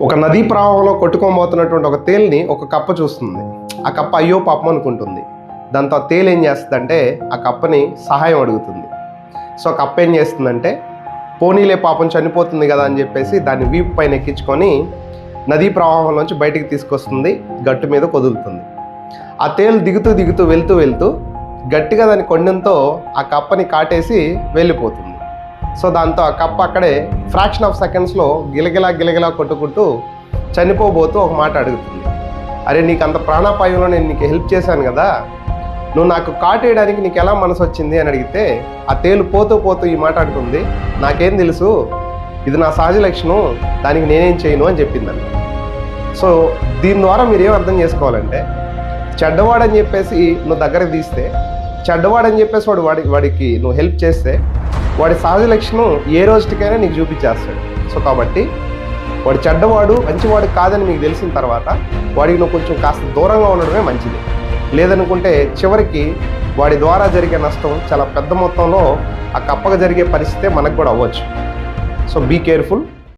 ఒక నదీ ప్రవాహంలో కొట్టుకోబోతున్నటువంటి ఒక తేలిని ఒక కప్ప చూస్తుంది. ఆ కప్ప అయ్యో పాపం అనుకుంటుంది. దాంతో ఆ తేలు ఏం చేస్తుందంటే ఆ కప్పని సహాయం అడుగుతుంది. సో కప్ప ఏం చేస్తుందంటే పోనీలే పాపం చనిపోతుంది కదా అని చెప్పేసి దాన్ని వీపు పైన ఎక్కించుకొని నదీ ప్రవాహంలోంచి బయటికి తీసుకొస్తుంది, గట్టు మీద కొదులుతుంది. ఆ తేలు దిగుతూ వెళ్తూ గట్టిగా దాని కొండంతో ఆ కప్పని కాటేసి వెళ్ళిపోతుంది. సో దాంతో ఆ కప్ప అక్కడే ఫ్రాక్షన్ ఆఫ్ సెకండ్స్లో గిలగిలా కొట్టుకుంటూ చనిపోబోతూ ఒక మాట అడుగుతుంది. అరే నీకు అంత ప్రాణాపాయంలో నేను నీకు హెల్ప్ చేశాను కదా, నువ్వు నాకు కాటేయడానికి నీకు ఎలా మనసు వచ్చింది అని అడిగితే ఆ తేలు పోతూ ఈ మాట అంటుంది, నాకేం తెలుసు, ఇది నా సహజ లక్షణం, దానికి నేనేం చేయను అని చెప్పిందని. సో దీని ద్వారా మీరు ఏం అర్థం చేసుకోవాలంటే చెడ్డవాడని చెప్పేసి నువ్వు దగ్గరకు తీస్తే, చెడ్డవాడని చెప్పేసి వాడికి నువ్వు హెల్ప్ చేస్తే వాడి సహజ లక్షణం ఏ రోజుకైనా నీకు చూపించేస్తాడు. సో కాబట్టి వాడు చెడ్డవాడు మంచివాడు కాదని మీకు తెలిసిన తర్వాత వాడికి నువ్వు కొంచెం కాస్త దూరంగా ఉండడమే మంచిది. లేదనుకుంటే చివరికి వాడి ద్వారా జరిగే నష్టం చాలా పెద్ద మొత్తంలో ఆ కప్పగా జరిగే పరిస్థితే మనకు కూడా అవ్వచ్చు. So be careful.